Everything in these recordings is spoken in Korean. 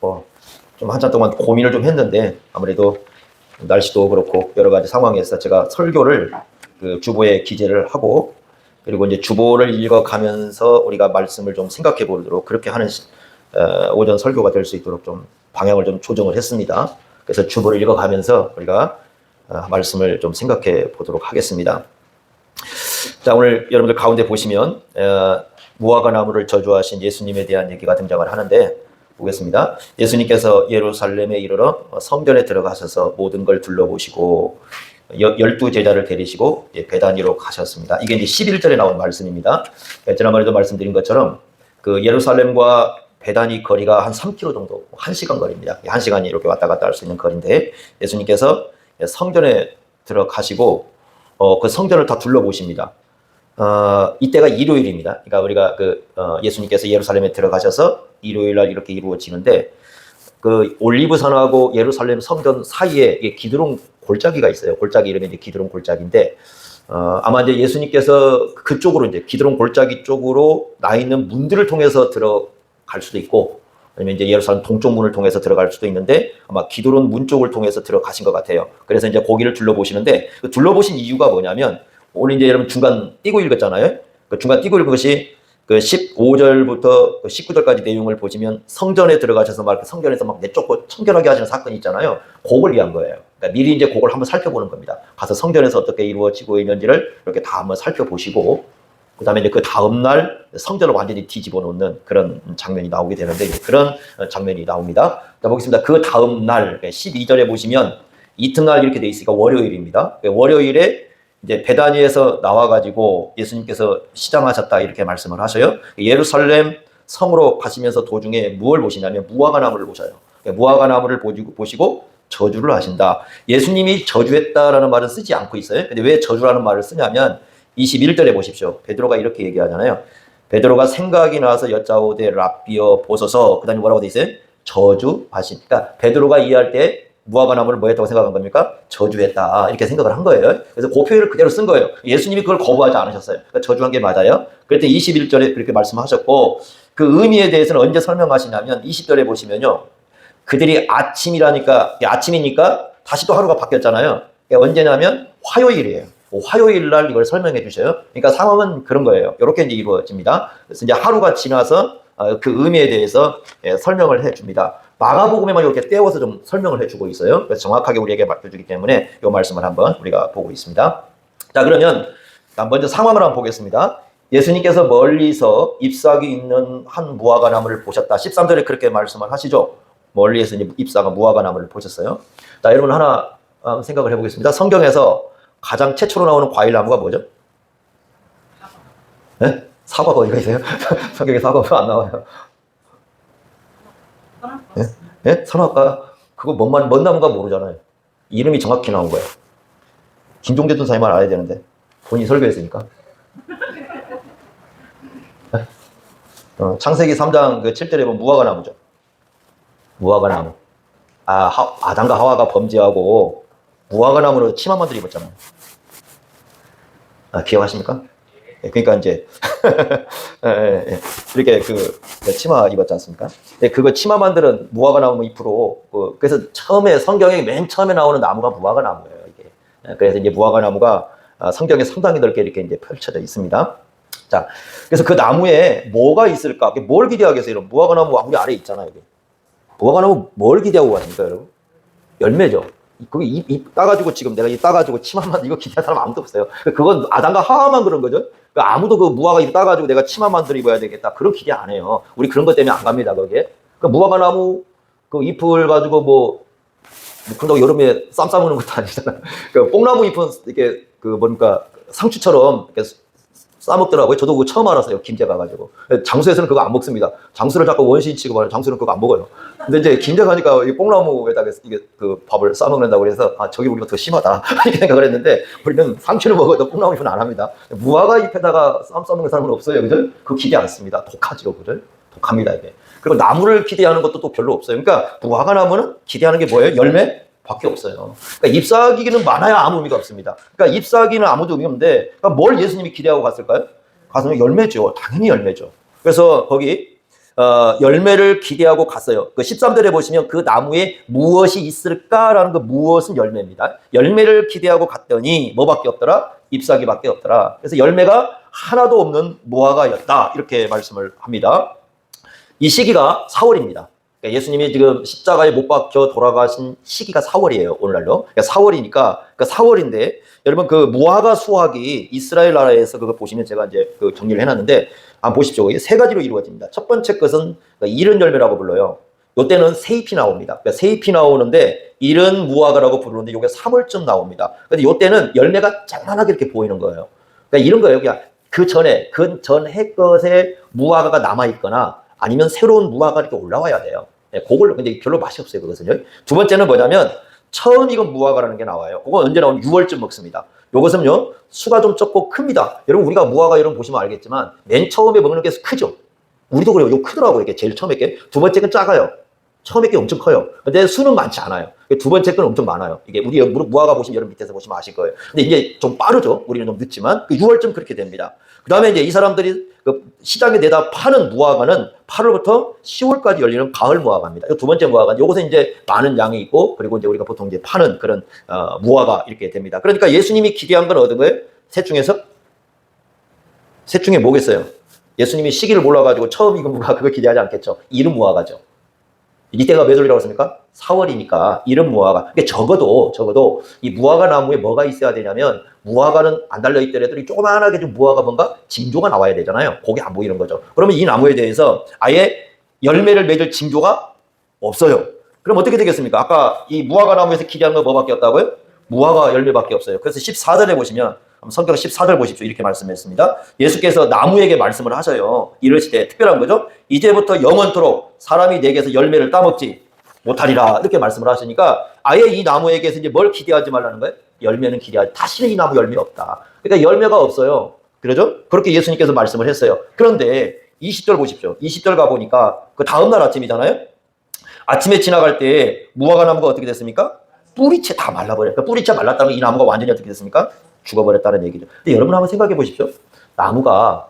좀 한참 동안 고민을 좀 했는데 아무래도 날씨도 그렇고 여러 가지 상황에서 제가 설교를 그 주보에 기재를 하고 그리고 이제 주보를 읽어가면서 우리가 말씀을 좀 생각해 보도록 그렇게 하는 오전 설교가 될 수 있도록 좀 방향을 좀 조정을 했습니다. 그래서 주보를 읽어가면서 우리가 말씀을 좀 생각해 보도록 하겠습니다. 자, 오늘 여러분들 가운데 보시면 무화과 나무를 저주하신 예수님에 대한 얘기가 등장을 하는데 보겠습니다. 예수님께서 예루살렘에 이르러 성전에 들어가셔서 모든 걸 둘러보시고 12제자를 데리시고 베다니로 가셨습니다. 이게 이제 11절에 나온 말씀입니다. 지난번에도 말씀드린 것처럼 그 예루살렘과 베다니 거리가 한 3km 정도, 1시간 거리입니다. 1시간이 이렇게 왔다 갔다 할 수 있는 거리인데 예수님께서 성전에 들어가시고 그 성전을 다 둘러보십니다. 이때가 일요일입니다. 그러니까 우리가 예수님께서 예루살렘에 들어가셔서 일요일 날 이렇게 이루어지는데 그 올리브산하고 예루살렘 성전 사이에 기드론 골짜기가 있어요. 골짜기 이름이 이제 기드론 골짜기인데 아마 이제 예수님께서 그쪽으로 이제 기드론 골짜기 쪽으로 나 있는 문들을 통해서 들어갈 수도 있고 아니면 이제 예루살렘 동쪽 문을 통해서 들어갈 수도 있는데 아마 기드론 문 쪽을 통해서 들어가신 것 같아요. 그래서 이제 거기를 둘러보시는데 그 둘러보신 이유가 뭐냐면 오늘 이제 여러분 중간 띄고 읽었잖아요. 그 중간 띄고 읽은 것이 그 15절부터 19절까지 내용을 보시면 성전에 들어가셔서 막 성전에서 막 내쫓고 청결하게 하시는 사건이 있잖아요. 그걸 위한 거예요. 그러니까 미리 이제 그걸 한번 살펴보는 겁니다. 가서 성전에서 어떻게 이루어지고 있는지를 이렇게 다 한번 살펴보시고 그 다음에 이제 그 다음날 성전을 완전히 뒤집어 놓는 그런 장면이 나오게 되는데 그런 장면이 나옵니다. 자, 보겠습니다. 그 다음날 12절에 보시면 이튿날 이렇게 돼 있으니까 월요일입니다. 월요일에 이제 베다니에서 나와가지고 예수님께서 시장하셨다 이렇게 말씀을 하셔요. 예루살렘 성으로 가시면서 도중에 무엇을 보시냐면 무화과 나무를 보셔요. 무화과 나무를 보시고 저주를 하신다. 예수님이 저주했다라는 말은 쓰지 않고 있어요. 근데 왜 저주라는 말을 쓰냐면 21절에 보십시오. 베드로가 이렇게 얘기하잖아요. 베드로가 생각이 나서 여짜오되 랍비여 보소서. 그 다음에 뭐라고 돼 있어요? 저주하신. 그러니까 베드로가 이해할 때 무화과 나무를 뭐 했다고 생각한 겁니까? 저주했다. 이렇게 생각을 한 거예요. 그래서 그 표현을 그대로 쓴 거예요. 예수님이 그걸 거부하지 않으셨어요. 그러니까 저주한 게 맞아요. 그랬더니 21절에 그렇게 말씀하셨고 그 의미에 대해서는 언제 설명하시냐면 20절에 보시면요. 그들이 아침이라니까 아침이니까 다시 또 하루가 바뀌었잖아요. 언제냐면 화요일이에요. 화요일 날 이걸 설명해 주셔요. 그러니까 상황은 그런 거예요. 이렇게 이제 이루어집니다. 그래서 이제 하루가 지나서 그 의미에 대해서 설명을 해 줍니다. 마가복음에만 이렇게 떼어서 좀 설명을 해주고 있어요. 그래서 정확하게 우리에게 맡겨주기 때문에 이 말씀을 한번 우리가 보고 있습니다. 자, 그러면 먼저 상황을 한번 보겠습니다. 예수님께서 멀리서 잎사귀 있는 한 무화과 나무를 보셨다. 13절에 그렇게 말씀을 하시죠. 멀리에서 이제 잎사귀 무화과 나무를 보셨어요. 자, 여러분 하나 생각을 해보겠습니다. 성경에서 가장 최초로 나오는 과일 나무가 뭐죠? 네? 사과가 어디가 있어요? 성경에 사과가 안 나와요. 예? 예? 선악과 그거 뭔 나무가 모르잖아요. 이름이 정확히 나온 거예요. 김종대 전사님만 알아야 되는데 본인이 설교했으니까. 예? 창세기 3장 그 7절에 보면 무화과 나무죠. 무화과 나무. 아담과 하와가 범죄하고 무화과 나무로 치마만들 입었잖아요. 기억하십니까? 그러니까 이제 이렇게 치마 입었지 않습니까? 그거 치마 만드는 무화과 나무 잎으로 그래서 처음에 성경에 맨 처음에 나오는 나무가 무화과 나무예요. 이게 그래서 이제 무화과 나무가 성경에 상당히 넓게 이렇게 이제 펼쳐져 있습니다. 자, 그래서 그 나무에 뭐가 있을까? 뭘 기대하겠어요? 이런 무화과 나무 우리 아래 있잖아요. 여기. 무화과 나무 뭘 기대하고 가십니까, 여러분? 열매죠. 그거 잎 따가지고 지금 내가 잎 따가지고 치마만 이거 기대한 사람 아무도 없어요. 그건 아담과 하와만 그런 거죠. 아무도 그 무화과 잎 따가지고 내가 치마 만들어 입어야 되겠다. 그런 기대 안 해요. 우리 그런 것 때문에 안 갑니다, 거기에. 그 무화과 나무 그 잎을 가지고 그런다고 여름에 쌈 싸먹는 것도 아니잖아요. 그 뽕나무 잎은 이렇게 상추처럼 이렇게 싸먹더라고요. 저도 그거 처음 알았어요. 김제 가가지고. 장수에서는 그거 안 먹습니다. 장수를 자꾸 원시인 취급하는 장수는 그거 안 먹어요. 근데 이제 김제 가니까 이 뽕나무에다가 이게 밥을 싸먹는다고 그래서 저기 우리가 더 심하다. 이렇게 생각을 했는데 우리는 상추를 먹어도 뽕나무 잎은 안 합니다. 무화과 잎에다가 쌈 싸먹는 사람은 없어요. 그죠? 그거 기대 안 씁니다. 독하죠. 그죠? 독합니다, 이게. 그리고 나무를 기대하는 것도 또 별로 없어요. 그러니까 무화과 나무는 기대하는 게 뭐예요? 열매? 밖에 없어요. 그러니까 잎사귀는 많아야 아무 의미가 없습니다. 그러니까 잎사귀는 아무도 의미 없는데, 그러니까 뭘 예수님이 기대하고 갔을까요? 가서 열매죠. 당연히 열매죠. 그래서 거기 열매를 기대하고 갔어요. 그 13절에 보시면 그 나무에 무엇이 있을까라는 그 무엇은 열매입니다. 열매를 기대하고 갔더니 뭐밖에 없더라? 잎사귀밖에 없더라. 그래서 열매가 하나도 없는 무화과였다. 이렇게 말씀을 합니다. 이 시기가 4월입니다. 그러니까 예수님이 지금 십자가에 못 박혀 돌아가신 시기가 4월이에요. 오늘날로. 그러니까 4월이니까 그 4월인데 여러분 그 무화과 수확이 이스라엘 나라에서 그거 보시면 제가 이제 그 정리를 해놨는데 한번 보십시오. 이게 세 가지로 이루어집니다. 첫 번째 것은 이른 열매라고 불러요. 요때는 새잎이 나옵니다. 그러니까 새잎이 나오는데 이른 무화과라고 부르는데 요게 3월쯤 나옵니다. 근데 요때는 열매가 짱만하게 이렇게 보이는 거예요. 그러니까 이런 거예요. 그냥 그 전에 그 전 해 것에 무화과가 남아 있거나 아니면 새로운 무화과가 이렇게 올라와야 돼요. 네, 그걸 근데 별로 맛이 없어요. 그것은요. 두 번째는 뭐냐면 처음 익은 무화과라는 게 나와요. 그건 언제 나오면 6월쯤 먹습니다. 요것은요 수가 좀 적고 큽니다. 여러분 우리가 무화과 여러분 보시면 알겠지만 맨 처음에 먹는 게 크죠. 우리도 그래요. 이거 크더라고요. 이게 제일 처음에 게. 두 번째 건 작아요. 처음에 게 엄청 커요. 근데 수는 많지 않아요. 두 번째 건 엄청 많아요. 이게 우리 무화과 보시면 여러분 밑에서 보시면 아실 거예요. 근데 이제 좀 빠르죠. 우리는 좀 늦지만 6월쯤 그렇게 됩니다. 그 다음에 이제 이 사람들이 그 시장에 내다 파는 무화과는 8월부터 10월까지 열리는 가을 무화과입니다. 두 번째 무화과, 요것은 이제 많은 양이 있고, 그리고 이제 우리가 보통 이제 파는 그런 무화과 이렇게 됩니다. 그러니까 예수님이 기대한 건 어떤 거예요? 셋 중에서? 셋 중에 뭐겠어요? 예수님이 시기를 몰라가지고 처음 익은 무화과 그거 기대하지 않겠죠. 이른 무화과죠. 이때가 몇 월이라고 했습니까? 4월이니까 이른 무화과. 그러니까 적어도 이 무화과 나무에 뭐가 있어야 되냐면 무화과는 안 달려있더라도 조그만하게 좀 무화과 뭔가 징조가 나와야 되잖아요. 그게 안 보이는 거죠. 그러면 이 나무에 대해서 아예 열매를 맺을 징조가 없어요. 그럼 어떻게 되겠습니까? 아까 이 무화과 나무에서 기대한 거 뭐밖에 없다고요? 무화과 열매밖에 없어요. 그래서 14절에 보시면 성경 14절 보십시오. 이렇게 말씀했습니다. 예수께서 나무에게 말씀을 하셔요. 이러시되 특별한 거죠. 이제부터 영원토록 사람이 내게서 열매를 따먹지 못하리라. 이렇게 말씀을 하시니까 아예 이 나무에게서 이제 뭘 기대하지 말라는 거예요? 열매는 기대하지. 다시는 이 나무 열매 없다. 그러니까 열매가 없어요. 그러죠? 그렇게 예수님께서 말씀을 했어요. 그런데 20절 보십시오. 20절 가보니까 그 다음날 아침이잖아요. 아침에 지나갈 때 무화과 나무가 어떻게 됐습니까? 뿌리채 다 말라버려요. 그러니까 뿌리채 말랐다면 이 나무가 완전히 어떻게 됐습니까? 죽어버렸다는 얘기죠. 근데 여러분 한번 생각해 보십시오. 나무가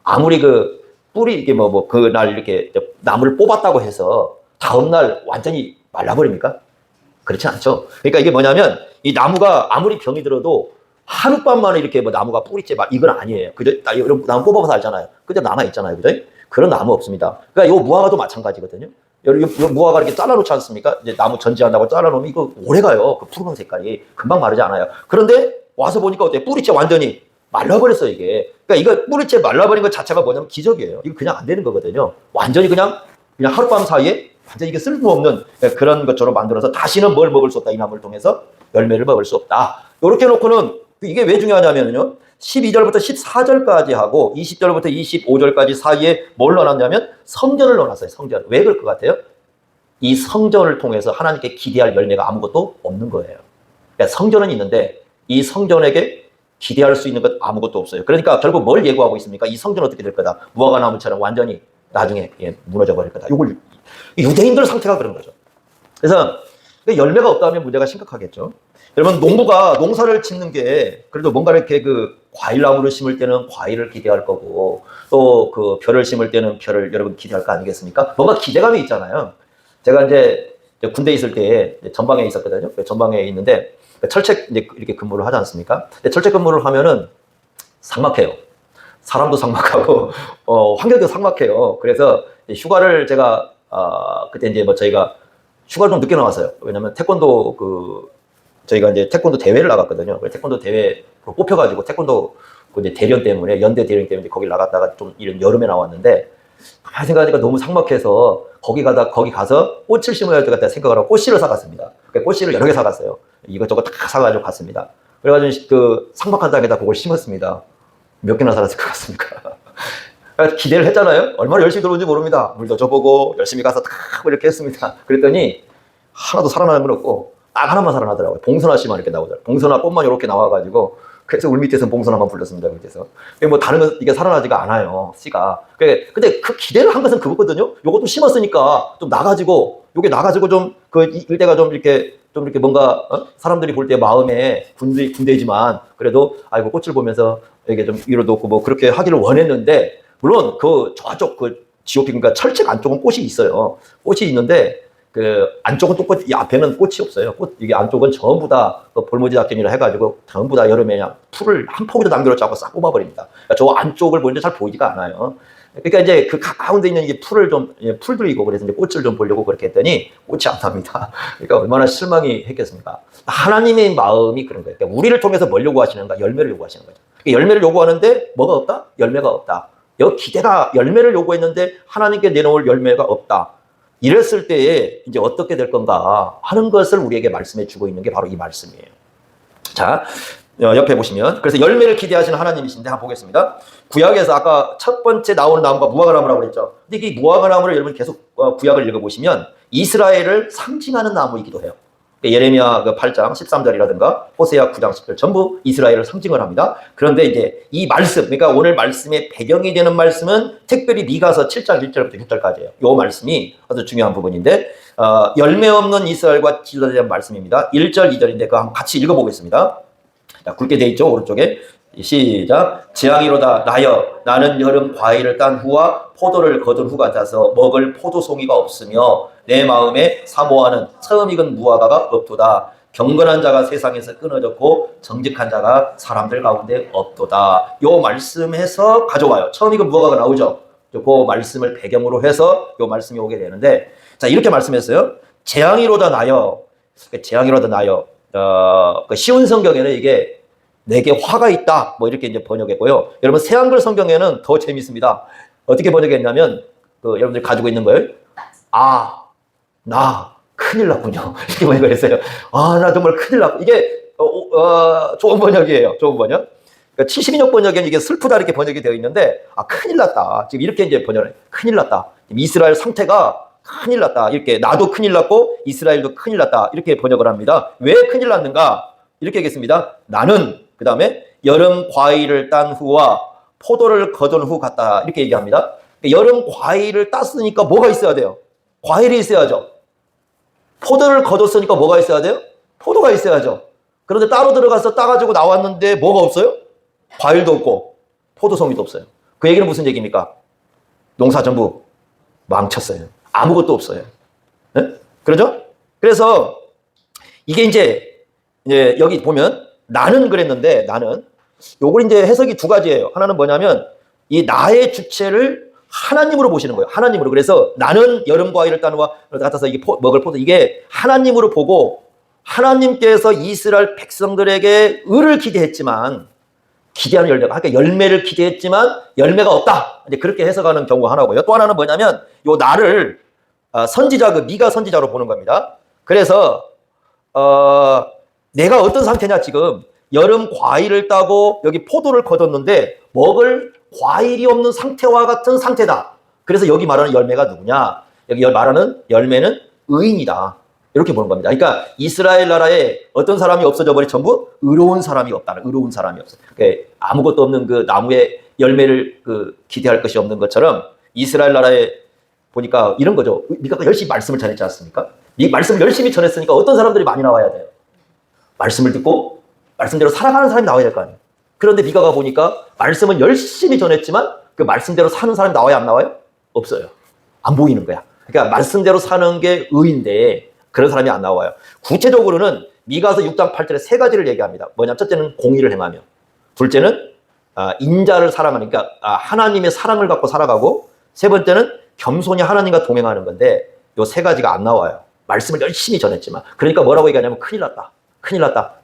아무리 그 뿌리 이렇게 그날 이렇게 나무를 뽑았다고 해서 다음날 완전히 말라버립니까? 그렇지 않죠. 그러니까 이게 뭐냐면 이 나무가 아무리 병이 들어도 하룻밤 만에 이렇게 나무가 뿌리째 이건 아니에요. 그죠? 여러분 나무 뽑아서 알잖아요. 그저 남아 있잖아요. 그죠? 그런 나무 없습니다. 그러니까 이 무화과도 마찬가지거든요. 요 무화과 이렇게 잘라놓지 않습니까? 이제 나무 전지한다고 잘라놓으면 이거 오래 가요. 그 푸른 색깔이 금방 마르지 않아요. 그런데 와서 보니까 어때요? 뿌리째 완전히 말라버렸어 이게. 그러니까 이거 뿌리째 말라버린 것 자체가 뭐냐면 기적이에요. 이거 그냥 안 되는 거거든요. 완전히 그냥 하룻밤 사이에 완전히 이게 쓸모없는 그런 것처럼 만들어서 다시는 뭘 먹을 수 없다. 이 나무를 통해서 열매를 먹을 수 없다. 이렇게 놓고는 이게 왜 중요하냐면요. 12절부터 14절까지 하고 20절부터 25절까지 사이에 뭘 넣어놨냐면 성전을 넣어놨어요. 성전. 왜 그럴 것 같아요? 이 성전을 통해서 하나님께 기대할 열매가 아무것도 없는 거예요. 그러니까 성전은 있는데 이 성전에게 기대할 수 있는 것 아무것도 없어요. 그러니까 결국 뭘 예고하고 있습니까? 이 성전 어떻게 될 거다? 무화과 나무처럼 완전히 나중에 무너져 버릴 거다. 이걸 유대인들 상태가 그런 거죠. 그래서 열매가 없다면 문제가 심각하겠죠. 여러분 농부가 농사를 짓는 게 그래도 뭔가 이렇게 그 과일나무를 심을 때는 과일을 기대할 거고 또 그 벼를 심을 때는 벼를 여러분 기대할 거 아니겠습니까? 뭔가 기대감이 있잖아요. 제가 이제 군대에 있을 때 전방에 있었거든요. 전방에 있는데 철책 이제 이렇게 근무를 하지 않습니까? 근데 철책 근무를 하면은 삭막해요. 사람도 삭막하고 환경도 삭막해요. 그래서 휴가를 제가 그때 이제 저희가 휴가를 좀 늦게 나왔어요. 왜냐면 태권도 저희가 이제 태권도 대회를 나갔거든요. 태권도 대회 뽑혀가지고 태권도 이제 대련 때문에 연대 대련 때문에 거기 나갔다가 좀 이런 여름에 나왔는데 가만히 생각하니까 너무 삭막해서 거기 가서 꽃을 심어야 될 것 같다 생각을 하고 꽃씨를 사갔습니다. 꽃씨를 여러 개 사갔어요. 이것저것 다 사가지고 갔습니다. 그래가지고 그 삭막한 땅에다 그걸 심었습니다. 몇 개나 살았을 것 같습니까? 기대를 했잖아요. 얼마나 열심히 들어온지 모릅니다. 물도 줘보고 열심히 가서 다 이렇게 했습니다. 그랬더니 하나도 살아나는 건 없고 딱 하나만 살아나더라고요. 봉선화 씨만 이렇게 나오더라고요. 봉선화 꽃만 이렇게 나와가지고 그래서 울 밑에서 봉선화만 불렀습니다. 그래서 다른 건 이게 살아나지가 않아요. 씨가. 근데 그 기대를 한 것은 그거거든요. 요것도 심었으니까 좀 나가지고 요게 나가지고 좀 그 일대가 좀 이렇게 뭔가 사람들이 볼 때 마음에 군대지만 그래도 아이고 꽃을 보면서 이게 좀 위로도 없고 그렇게 하기를 원했는데 물론 저쪽 GOP, 그러니까 철책 안쪽은 꽃이 있어요. 꽃이 있는데 그 안쪽은 또 꽃, 이 앞에는 꽃이 없어요. 이게 안쪽은 전부 다 볼모지 작전이라 해가지고 전부 다 여름에 그냥 풀을 한 포기도 남겨놓지 않고 싹 뽑아버립니다. 그러니까 저 안쪽을 보는데 잘 보이지가 않아요. 그러니까 이제 그 가운데 있는 이게 풀을 좀, 풀도 있고 그래서 이제 꽃을 좀 보려고 그렇게 했더니 꽃이 안 납니다. 그러니까 얼마나 실망이 했겠습니까? 하나님의 마음이 그런 거예요. 그러니까 우리를 통해서 뭘 요구하시는가? 열매를 요구하시는 거죠. 그러니까 열매를 요구하는데 뭐가 없다? 열매가 없다. 여기 기대가 열매를 요구했는데 하나님께 내놓을 열매가 없다. 이랬을 때에 이제 어떻게 될 건가 하는 것을 우리에게 말씀해 주고 있는 게 바로 이 말씀이에요. 자, 옆에 보시면 그래서 열매를 기대하시는 하나님이신데 한번 보겠습니다. 구약에서 아까 첫 번째 나오는 나무가 무화과나무라고 그랬죠. 근데 이 무화과나무를 여러분 계속 구약을 읽어보시면 이스라엘을 상징하는 나무이기도 해요. 예레미야 8장 13절이라든가 호세아 9장 10절 전부 이스라엘을 상징을 합니다. 그런데 이제 이 말씀, 그러니까 오늘 말씀의 배경이 되는 말씀은 특별히 미가서 7장 1절부터 6절까지예요. 이 말씀이 아주 중요한 부분인데 열매 없는 이스라엘과 진로에 대한 말씀입니다. 1절 2절인데 그거 한번 같이 읽어보겠습니다. 자, 굵게 돼 있죠, 오른쪽에. 시작. 재앙이로다 나여 나는 여름 과일을 딴 후와 포도를 거둔 후 같아서 먹을 포도송이가 없으며 내 마음에 사모하는 처음 익은 무화과가 없도다. 경건한 자가 세상에서 끊어졌고 정직한 자가 사람들 가운데 없도다. 요 말씀에서 가져와요. 처음 익은 무화과가 나오죠. 그 말씀을 배경으로 해서 요 말씀이 오게 되는데, 자, 이렇게 말씀했어요. 재앙이로다 나여. 재앙이로다 나여. 쉬운 성경에는 이게 내게 화가 있다 뭐 이렇게 이제 번역했고요. 여러분 새한글 성경에는 더 재밌습니다. 어떻게 번역했냐면 여러분들 가지고 있는 걸 나 큰일 났군요 이렇게 번역을 했어요. 나 정말 큰일 났고 이게 좋은 번역이에요. 좋은 번역. 그러니까 72년 번역에는 이게 슬프다 이렇게 번역이 되어 있는데 큰일 났다 지금 이렇게 이제 번역을 큰일 났다. 이스라엘 상태가 큰일 났다 이렇게 나도 큰일 났고 이스라엘도 큰일 났다 이렇게 번역을 합니다. 왜 큰일 났는가 이렇게 하겠습니다. 나는 그 다음에 여름 과일을 딴 후와 포도를 거둔 후 같다 이렇게 얘기합니다. 여름 과일을 땄으니까 뭐가 있어야 돼요? 과일이 있어야죠. 포도를 거뒀으니까 뭐가 있어야 돼요? 포도가 있어야죠. 그런데 따로 들어가서 따가지고 나왔는데 뭐가 없어요? 과일도 없고 포도송이도 없어요. 그 얘기는 무슨 얘기입니까? 농사 전부 망쳤어요. 아무것도 없어요. 네? 그러죠? 그래서 이게 이제 여기 보면 나는 그랬는데 나는 요걸 이제 해석이 두 가지예요. 하나는 뭐냐면 이 나의 주체를 하나님으로 보시는 거예요. 하나님으로. 그래서 나는 여름 과일을 따누와 같아서 이게 먹을 포도 이게 하나님으로 보고 하나님께서 이스라엘 백성들에게 의를 기대했지만 기대하는 열매가 그러니까 열매를 기대했지만 열매가 없다. 이제 그렇게 해석하는 경우가 하나고요. 또 하나는 뭐냐면 요 나를 선지자 미가 선지자로 보는 겁니다. 그래서 내가 어떤 상태냐 지금 여름 과일을 따고 여기 포도를 거뒀는데 먹을 과일이 없는 상태와 같은 상태다. 그래서 여기 말하는 열매가 누구냐? 여기 말하는 열매는 의인이다. 이렇게 보는 겁니다. 그러니까 이스라엘 나라에 어떤 사람이 없어져 버리 전부 의로운 사람이 없다는 의로운 사람이 없어. 그러니까 아무것도 없는 그 나무에 열매를 기대할 것이 없는 것처럼 이스라엘 나라에 보니까 이런 거죠. 미가가 열심히 말씀을 전했지 않습니까? 이 말씀을 열심히 전했으니까 어떤 사람들이 많이 나와야 돼요. 말씀을 듣고 말씀대로 살아가는 사람이 나와야 될 거 아니에요. 그런데 미가가 보니까 말씀은 열심히 전했지만 그 말씀대로 사는 사람이 나와요? 안 나와요? 없어요. 안 보이는 거야. 그러니까 말씀대로 사는 게 의인데 그런 사람이 안 나와요. 구체적으로는 미가서 6장 8절에 세 가지를 얘기합니다. 뭐냐면 첫째는 공의를 행하며, 둘째는 인자를 사랑하는, 그러니까 하나님의 사랑을 갖고 살아가고, 세 번째는 겸손히 하나님과 동행하는 건데 요 세 가지가 안 나와요. 말씀을 열심히 전했지만. 그러니까 뭐라고 얘기하냐면 큰일 났다. 큰일 났다.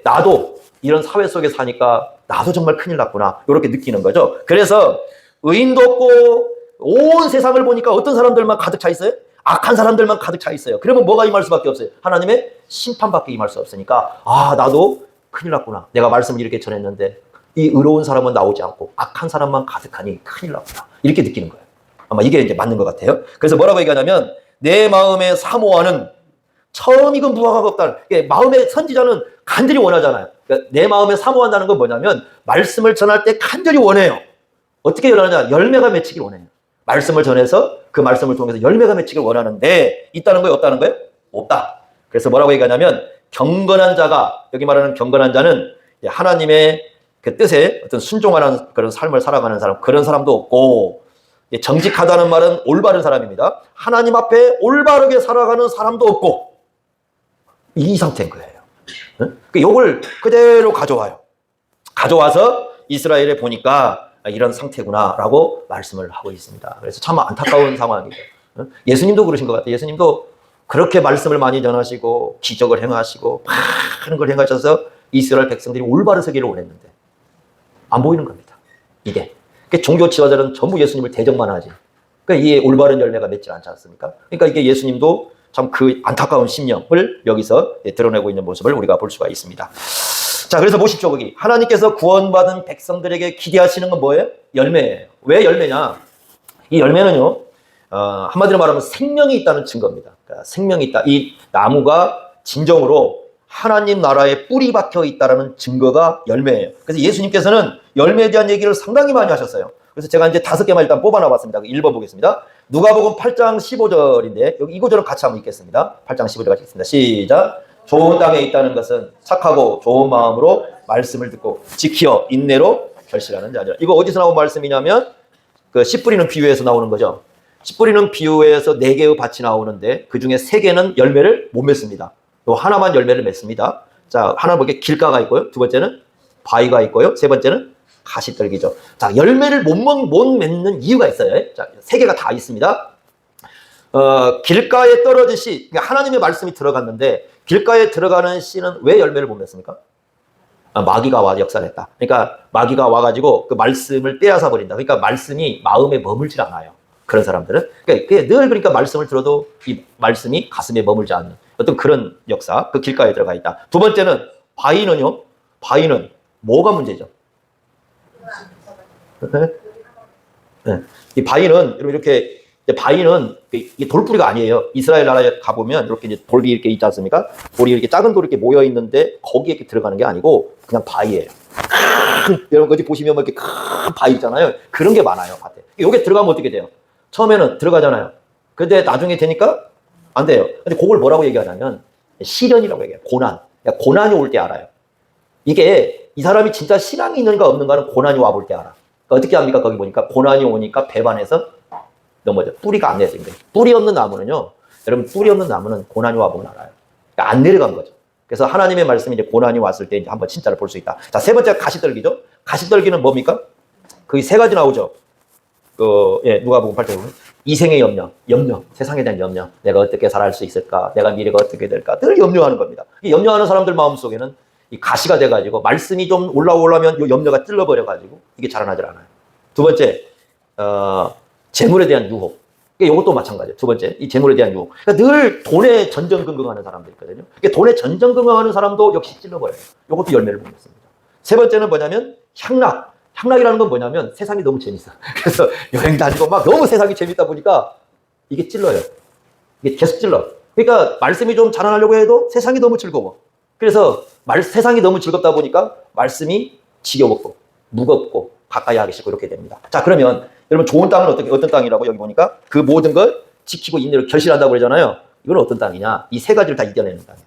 나도 이런 사회 속에 사니까 나도 정말 큰일 났구나. 이렇게 느끼는 거죠. 그래서 의인도 없고 온 세상을 보니까 어떤 사람들만 가득 차 있어요? 악한 사람들만 가득 차 있어요. 그러면 뭐가 임할 수밖에 없어요? 하나님의 심판밖에 임할 수 없으니까 나도 큰일 났구나. 내가 말씀을 이렇게 전했는데 이 의로운 사람은 나오지 않고 악한 사람만 가득하니 큰일 났구나. 이렇게 느끼는 거예요. 아마 이게 이제 맞는 것 같아요. 그래서 뭐라고 얘기하냐면 내 마음에 사모하는 처음 익은 무화과가 없다는, 마음의 선지자는 간절히 원하잖아요. 그러니까 내 마음에 사모한다는 건 뭐냐면 말씀을 전할 때 간절히 원해요. 어떻게 원하냐? 열매가 맺히길 원해요. 말씀을 전해서 그 말씀을 통해서 열매가 맺히길 원하는데 있다는 거예요? 없다는 거예요? 없다. 그래서 뭐라고 얘기하냐면 경건한 자가, 여기 말하는 경건한 자는 하나님의 그 뜻에 어떤 순종하는 그런 삶을 살아가는 사람, 그런 사람도 없고, 정직하다는 말은 올바른 사람입니다. 하나님 앞에 올바르게 살아가는 사람도 없고 이 상태인 거예요. 이걸 그대로 가져와요. 가져와서 이스라엘에 보니까 이런 상태구나라고 말씀을 하고 있습니다. 그래서 참 안타까운 상황이에요. 예수님도 그러신 것 같아요. 예수님도 그렇게 말씀을 많이 전하시고 기적을 행하시고 많은 걸 행하셔서 이스라엘 백성들이 올바른 세계를 원했는데 안 보이는 겁니다. 이게 종교 지도자들은 전부 예수님을 대적만 하지. 그러니까 이게 올바른 열매가 맺지 않지 않습니까? 그러니까 이게 예수님도 참 그 안타까운 심령을 여기서 드러내고 있는 모습을 우리가 볼 수가 있습니다. 자, 그래서 보십시오. 거기 하나님께서 구원받은 백성들에게 기대하시는 건 뭐예요? 열매예요. 왜 열매냐? 이 열매는요, 한마디로 말하면 생명이 있다는 증거입니다. 그러니까 생명이 있다. 이 나무가 진정으로 하나님 나라에 뿌리 박혀 있다는 증거가 열매예요. 그래서 예수님께서는 열매에 대한 얘기를 상당히 많이 하셨어요. 그래서 제가 이제 5개만 일단 뽑아놔봤습니다. 읽어보겠습니다. 누가복음 8장 15절인데 여기 이 구절을 같이 한번 읽겠습니다. 8장 15절 같이 읽습니다. 시작. 좋은 땅에 있다는 것은 착하고 좋은 마음으로 말씀을 듣고 지키어 인내로 결실하는 자들. 이거 어디서 나온 말씀이냐면 그 씨 뿌리는 비유에서 나오는 거죠. 씨 뿌리는 비유에서 4개의 밭이 나오는데 그 중에 3개는 열매를 못 맺습니다. 요 하나만 열매를 맺습니다. 자, 하나 보게 길가가 있고요. 두 번째는 바위가 있고요. 세 번째는 가시떨기죠. 자, 열매를 못 맺는 이유가 있어요. 자, 3개가 다 있습니다. 길가에 떨어진 씨, 그러니까 하나님의 말씀이 들어갔는데 길가에 들어가는 씨는 왜 열매를 못 맺습니까? 마귀가 와 역사했다. 그러니까 마귀가 와가지고 그 말씀을 빼앗아 버린다. 그러니까 말씀이 마음에 머물질 않아요. 그런 사람들은. 그러니까 늘 그러니까 말씀을 들어도 이 말씀이 가슴에 머물지 않는 어떤 그런 역사, 그 길가에 들어가 있다. 두 번째는 바위는요. 바위는 뭐가 문제죠? 네. 이 바위는 이렇게 바위는 이게 돌뿌리가 아니에요. 이스라엘 나라에 가보면 이렇게 이제 돌이 이렇게 있지 않습니까? 돌이 이렇게 작은 돌이 이렇게 모여 있는데 거기에 이렇게 들어가는 게 아니고 그냥 바위예요. 여러분 어디 보시면 뭐 이렇게 큰 바위 있잖아요. 그런 게 많아요, 밭에. 여기 들어가면 어떻게 돼요? 처음에는 들어가잖아요. 근데 나중에 되니까 안 돼요. 근데 그걸 뭐라고 얘기하냐면 시련이라고 얘기해요. 고난. 고난이 올 때 알아요. 이게 이 사람이 진짜 신앙이 있는가 없는가는 고난이 와볼 때 알아. 그러니까 어떻게 합니까? 거기 보니까 고난이 오니까 배반해서 넘어져. 뿌리가 안 내려진 거예요. 뿌리 없는 나무는요. 여러분 뿌리 없는 나무는 고난이 와보면 알아요. 그러니까 안 내려간 거죠. 그래서 하나님의 말씀이 이제 고난이 왔을 때 이제 한번 진짜를 볼 수 있다. 자, 세 번째가 가시떨기죠. 가시떨기는 뭡니까? 거의 3가지 나오죠. 누가복음 8장 보면 이생의 염려, 세상에 대한 염려. 내가 어떻게 살아갈 수 있을까? 내가 미래가 어떻게 될까? 늘 염려하는 겁니다. 이 염려하는 사람들 마음속에는 이 가시가 돼가지고 말씀이 좀 올라오려면 이 염려가 찔러버려가지고 이게 자라나질 않아요. 두 번째, 재물에 대한 유혹. 이것도 마찬가지예요. 두 번째, 이 재물에 대한 유혹. 그러니까 늘 돈에 전전긍긍하는 사람들 있거든요. 그러니까 돈에 전전긍긍하는 사람도 역시 찔러버려요. 이것도 열매를 못 맺습니다. 세 번째는 뭐냐면 향락. 향락이라는 건 뭐냐면 세상이 너무 재밌어. 그래서 여행 다니고 막 너무 세상이 재밌다 보니까 이게 찔러요. 이게 계속 찔러. 그러니까 말씀이 좀 자라나려고 해도 세상이 너무 즐거워. 그래서 세상이 너무 즐겁다 보니까 말씀이 지겨웠고 무겁고 가까이 하기 싫고 이렇게 됩니다. 자, 그러면 여러분 좋은 땅은 어떤 땅이라고 여기 보니까 그 모든 걸 지키고 인내로 결실한다고 그러잖아요. 이건 어떤 땅이냐? 이 3가지를 다 이겨내는 땅이야.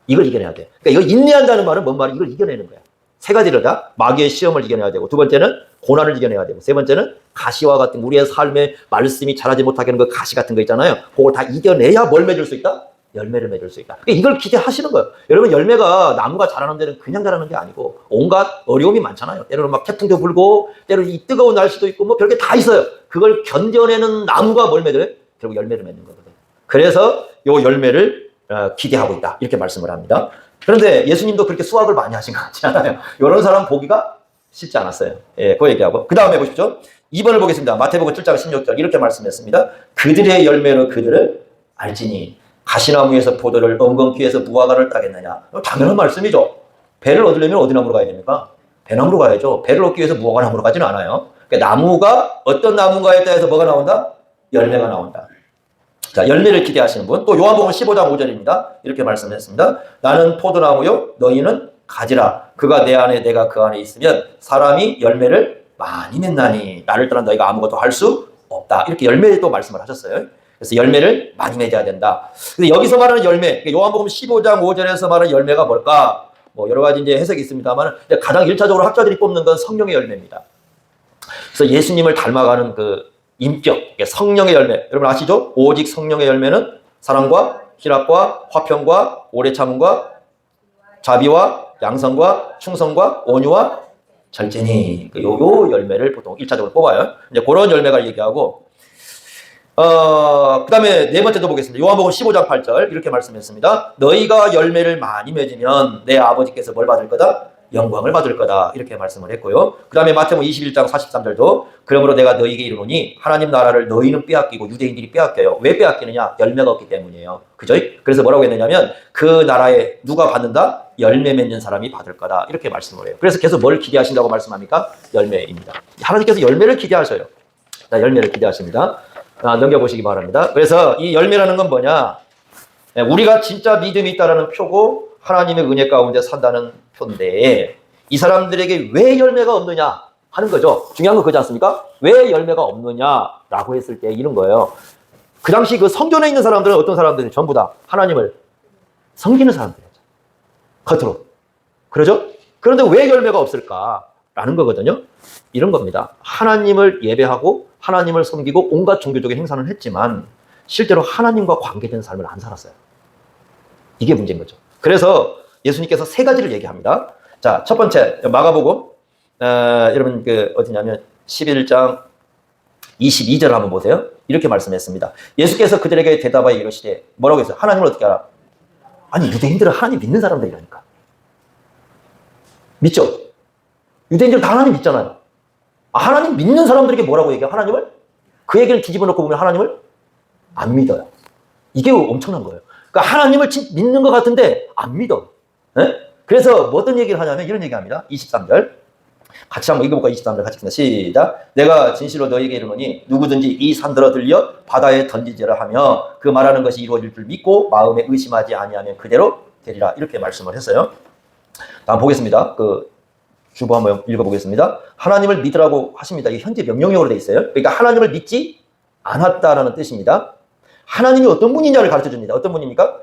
이걸 이겨내야 돼. 그러니까 이거 인내한다는 말은 뭔 말이야? 이걸 이겨내는 거야. 3가지를 다 마귀의 시험을 이겨내야 되고, 두 번째는 고난을 이겨내야 되고, 세 번째는 가시와 같은 우리의 삶에 말씀이 자라지 못하게 하는 그 가시 같은 거 있잖아요. 그걸 다 이겨내야 뭘 맺을 수 있다? 열매를 맺을 수 있다. 그러니까 이걸 기대하시는 거예요. 여러분 열매가 나무가 자라는 데는 그냥 자라는 게 아니고 온갖 어려움이 많잖아요. 때로는 막 태풍도 불고 때로는 이 뜨거운 날씨도 있고 뭐 별게 다 있어요. 그걸 견뎌내는 나무가 뭘 맺어요? 결국 열매를 맺는 거거든요. 그래서 요 열매를 기대하고 있다. 이렇게 말씀을 합니다. 그런데 예수님도 그렇게 수확을 많이 하신 것 같지 않아요. 이런 사람 보기가 쉽지 않았어요. 예, 그 얘기하고. 그 다음에 보십시오. 2번을 보겠습니다. 마태복음 7장 16절 이렇게 말씀했습니다. 그들의 열매로 그들을 알지니 가시나무에서 포도를 엉겅퀴에서 무화과를 따겠느냐. 당연한 말씀이죠. 배를 얻으려면 어디 나무로 가야 됩니까? 배나무로 가야죠. 배를 얻기 위해서 무화과 나무로 가지는 않아요. 그러니까 나무가 어떤 나무가에 따라서 뭐가 나온다? 열매가 나온다. 자, 열매를 기대하시는 분. 또 요한복음 15장 5절입니다. 이렇게 말씀했습니다. 나는 포도나무요, 너희는 가지라. 그가 내 안에 내가 그 안에 있으면 사람이 열매를 많이 맺나니 나를 떠나 너희가 아무것도 할 수 없다. 이렇게 열매도 말씀을 하셨어요. 그래서 열매를 많이 맺어야 된다. 근데 여기서 말하는 열매, 요한복음 15장 5절에서 말하는 열매가 뭘까? 뭐 여러 가지 이제 해석이 있습니다만 가장 1차적으로 학자들이 뽑는 건 성령의 열매입니다. 그래서 예수님을 닮아가는 그 인격, 성령의 열매. 여러분 아시죠? 오직 성령의 열매는 사랑과 희락과 화평과 오래 참음과 자비와 양선과 충성과 온유와 절제니. 요 열매를 보통 1차적으로 뽑아요. 이제 그런 열매가 얘기하고, 그 다음에 네 번째도 보겠습니다. 요한복음 15장 8절 이렇게 말씀했습니다. 너희가 열매를 많이 맺으면 내 아버지께서 뭘 받을 거다? 영광을 받을 거다. 이렇게 말씀을 했고요. 그 다음에 마태복음 21장 43절도 그러므로 내가 너희에게 이르노니 하나님 나라를 너희는 빼앗기고 유대인들이 빼앗겨요. 왜 빼앗기느냐? 열매가 없기 때문이에요. 그죠? 그래서 뭐라고 했느냐면 그 나라에 누가 받는다? 열매 맺는 사람이 받을 거다. 이렇게 말씀을 해요. 그래서 계속 뭘 기대하신다고 말씀합니까? 열매입니다. 하나님께서 열매를 기대하셔요. 자, 열매를 기대하십니다. 넘겨보시기 바랍니다. 그래서 이 열매라는 건 뭐냐? 우리가 진짜 믿음이 있다는 표고 하나님의 은혜 가운데 산다는 표인데 이 사람들에게 왜 열매가 없느냐 하는 거죠. 중요한 건 그렇지 않습니까? 왜 열매가 없느냐라고 했을 때 이런 거예요. 그 당시 그 성전에 있는 사람들은 어떤 사람들이 전부 다 하나님을 섬기는 사람들이었죠. 겉으로. 그러죠? 그런데 왜 열매가 없을까라는 거거든요. 이런 겁니다. 하나님을 예배하고 하나님을 섬기고 온갖 종교적인 행사를 했지만 실제로 하나님과 관계된 삶을 안 살았어요. 이게 문제인 거죠. 그래서 예수님께서 세 가지를 얘기합니다. 자, 첫 번째 마가복음 여러분 어디냐면 11장 22절 한번 보세요. 이렇게 말씀했습니다. 예수께서 그들에게 대답하여 이르시되 뭐라고 했어요? 하나님을 어떻게 알아? 아니 유대인들은 하나님 믿는 사람들이라니까. 믿죠? 유대인들 다 하나님 믿잖아요. 하나님 믿는 사람들에게 뭐라고 얘기해요? 하나님을? 그 얘기를 뒤집어 놓고 보면 하나님을 안 믿어요. 이게 엄청난 거예요. 그러니까 하나님을 믿는 것 같은데 안 믿어. 네? 그래서 뭐 어떤 얘기를 하냐면 이런 얘기합니다. 23절. 같이 한번 읽어볼까요? 23절 같이 읽습니다. 시작. 내가 진실로 너희에게 이르노니 누구든지 이 산들어 들려 바다에 던지지라 하며 그 말하는 것이 이루어질 줄 믿고 마음에 의심하지 아니하면 그대로 되리라. 이렇게 말씀을 했어요. 다음 보겠습니다. 주보 한번 읽어보겠습니다. 하나님을 믿으라고 하십니다. 이게 현재 명령형으로 되어 있어요. 그러니까 하나님을 믿지 않았다라는 뜻입니다. 하나님이 어떤 분이냐를 가르쳐 줍니다. 어떤 분입니까?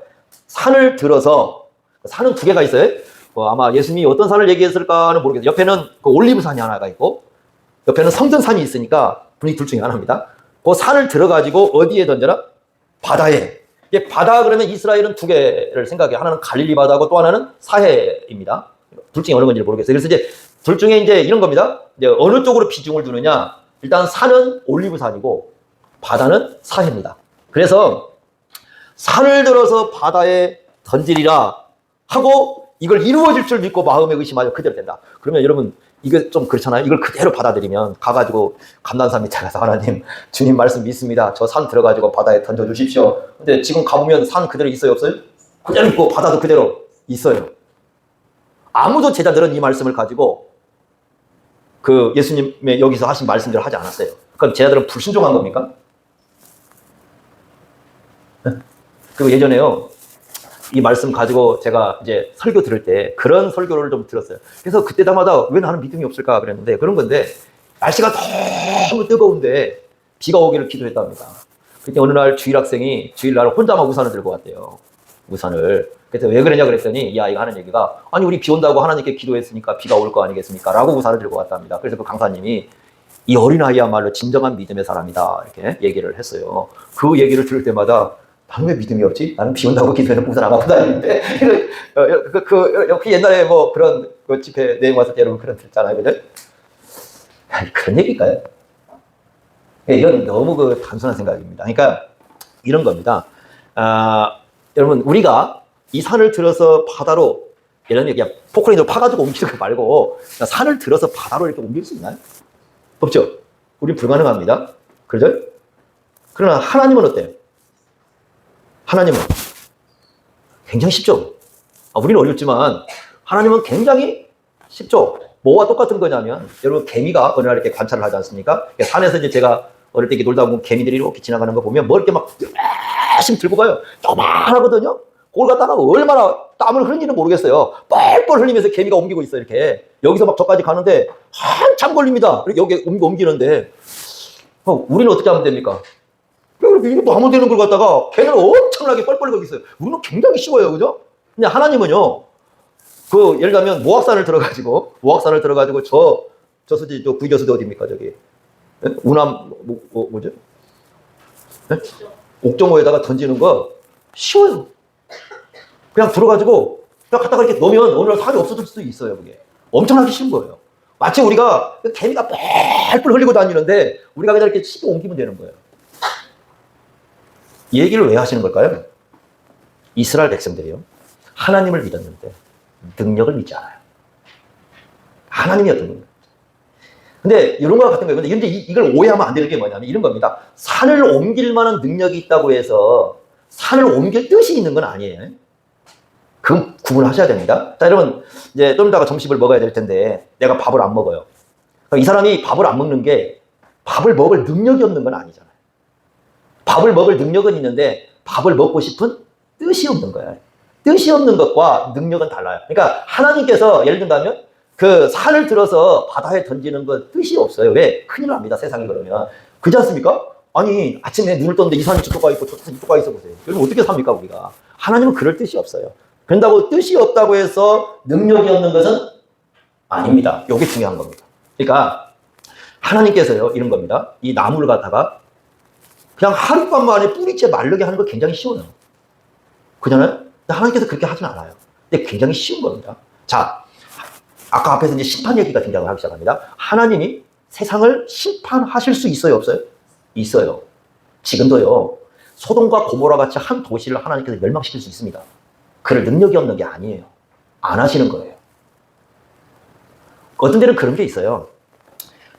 산을 들어서, 산은 두 개가 있어요. 아마 예수님이 어떤 산을 얘기했을까는 모르겠어요. 옆에는 올리브산이 하나가 있고, 옆에는 성전산이 있으니까 분이 둘 중에 하나입니다. 그 산을 들어가지고 어디에 던져라? 바다에. 이게 바다 그러면 이스라엘은 두 개를 생각해요. 하나는 갈릴리 바다고 또 하나는 사해입니다. 둘 중에 어느 건지 모르겠어요. 그래서 이제 둘 중에 이제 이런 겁니다. 이제 어느 쪽으로 비중을 두느냐? 일단 산은 올리브산이고 바다는 사해입니다. 그래서 산을 들어서 바다에 던지리라 하고 이걸 이루어질 줄 믿고 마음에 의심하여 그대로 된다. 그러면 여러분 이게 좀 그렇잖아요. 이걸 그대로 받아들이면 가가지고 감난산 밑에 가서 하나님 주님 말씀 믿습니다. 저 산 들어가지고 바다에 던져주십시오. 근데 지금 가보면 산 그대로 있어요 없어요? 그대로 있고 바다도 그대로 있어요. 아무도 제자들은 이 말씀을 가지고 예수님의 여기서 하신 말씀대로 하지 않았어요. 그럼 제자들은 불순종한 겁니까? 그리고 예전에요, 이 말씀 가지고 제가 이제 설교 들을 때 그런 설교를 좀 들었어요. 그래서 그때마다 왜 나는 믿음이 없을까 그랬는데 그런 건데 날씨가 너무 뜨거운데 비가 오기를 기도했답니다. 그때 어느 날 주일 학생이 주일날 혼자만 우산을 들고 왔대요. 우산을. 그래서 왜 그러냐 그랬더니 이 아이가 하는 얘기가 아니 우리 비 온다고 하나님께 기도했으니까 비가 올 거 아니겠습니까? 라고 우산을 들고 왔답니다. 그래서 그 강사님이 이 어린아이야말로 진정한 믿음의 사람이다 이렇게 얘기를 했어요. 그 얘기를 들을 때마다 나는 왜 믿음이 없지? 나는 비 온다고 기도해서 우산 안 갖고 다니는데 그 옛날에 뭐 그런 집회 내용 왔을 때 여러분 그런 들었잖아요. 그죠? 그런 얘기일까요? 이건 너무 단순한 생각입니다. 그러니까 이런 겁니다. 여러분 우리가 이 산을 들어서 바다로 이런 얘기야 포크레인으로 파가지고 옮기는 거 말고 산을 들어서 바다로 이렇게 옮길 수 있나요? 없죠. 우린 불가능합니다. 그렇죠? 그러나 하나님은 어때요? 하나님은 굉장히 쉽죠. 우리는 어렵지만 하나님은 굉장히 쉽죠. 뭐와 똑같은 거냐면 여러분 개미가 어느 날 이렇게 관찰을 하지 않습니까? 산에서 이제 제가 어릴 때 이렇게 놀다 보면 개미들이 이렇게 지나가는 거 보면 뭐 이렇게 막 열심히 들고 가요. 조그만하거든요. 그걸 갖다가 얼마나 땀을 흘리는지는 모르겠어요. 뻘뻘 흘리면서 개미가 옮기고 있어요. 이렇게 여기서 막 저까지 가는데 한참 걸립니다. 여기 옮기는데 우리는 어떻게 하면 됩니까? 이게 뭐 하면 되는 걸 갖다가 걔는 엄청나게 뻘뻘 거기 있어요. 우리는 굉장히 쉬워요. 그죠? 근데 하나님은요. 예를 들면 모악산을 들어가지고 저 수지 또 구교수도 어디입니까? 저기 우남 뭐죠? 네? 옥정호에다가 던지는 거 쉬워요. 그냥 들어가지고 그냥 갖다가 이렇게 놓으면 오늘 살이 없어질 수도 있어요. 그게 엄청나게 쉬운 거예요. 마치 우리가 개미가 뿔뿔 흘리고 다니는데 우리가 그냥 이렇게 씹어 옮기면 되는 거예요. 이 얘기를 왜 하시는 걸까요? 이스라엘 백성들이요, 하나님을 믿었는데 능력을 믿지 않아요. 하나님이었던 겁니다. 근데 이런 거와 같은 거예요. 근데 이걸 오해하면 안 되는 게 뭐냐면 이런 겁니다. 산을 옮길 만한 능력이 있다고 해서 산을 옮길 뜻이 있는 건 아니에요. 그건 구분하셔야 됩니다. 자, 여러분, 이제 좀 이따가 점심을 먹어야 될 텐데 내가 밥을 안 먹어요. 이 사람이 밥을 안 먹는 게 밥을 먹을 능력이 없는 건 아니잖아요. 밥을 먹을 능력은 있는데 밥을 먹고 싶은 뜻이 없는 거예요. 뜻이 없는 것과 능력은 달라요. 그러니까 하나님께서 예를 든다면 그 산을 들어서 바다에 던지는 건 뜻이 없어요. 왜? 큰일 납니다. 세상이 그러면. 그렇지 않습니까? 아니, 아침에 눈을 떴는데 이 산이 저쪽 가 있고 저쪽 산이 이쪽 가 있어 보세요. 그러면 어떻게 삽니까, 우리가? 하나님은 그럴 뜻이 없어요. 그런다고 뜻이 없다고 해서 능력이 없는 것은 아닙니다. 이게 중요한 겁니다. 그러니까 하나님께서요, 이런 겁니다. 이 나무를 갖다가 그냥 하룻밤 만에 뿌리째 마르게 하는 거 굉장히 쉬워요. 그잖아요? 하나님께서 그렇게 하진 않아요. 근데 굉장히 쉬운 겁니다. 자, 아까 앞에서 이제 심판 얘기가 등장을 하기 시작합니다. 하나님이 세상을 심판하실 수 있어요, 없어요? 있어요. 지금도요, 소돔과 고모라 같이 한 도시를 하나님께서 멸망시킬 수 있습니다. 그럴 능력이 없는 게 아니에요. 안 하시는 거예요. 어떤 데는 그런 게 있어요.